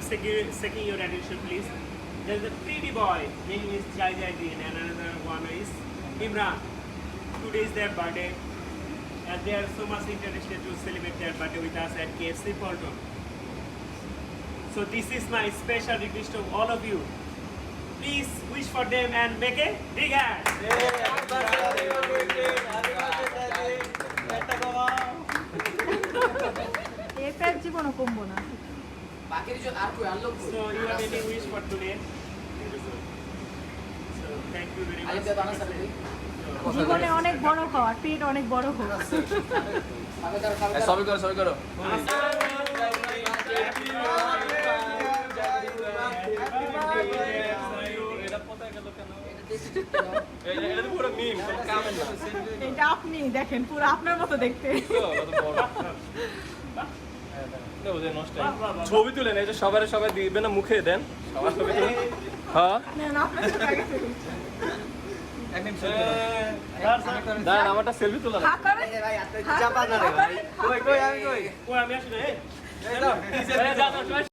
seeking your attention, please. There's a pretty boy. Name is Jai Din, and another one is Imran. Today is their birthday, and they are so much interested to celebrate their birthday with us at KFC Polton. So this is my special request to all of you. Please wish for them and make a big hand. এটার জীবনও কমবো না। So you have any wish for today? So thank you very much. জীবনে অনেক বড় হওয়ার, পেট অনেক বড় হোক। সবই করো এটা আপনি দেখেন পুরো আপনার মতো দেখতে। ছবি তুলেন, এই যে সবাই দিবেন না, মুখে দেন সবার ছবি তুলেন। হ্যাঁ দাঁড়ান, আমারটা সেলফি তোলা Oh, আমি আসলে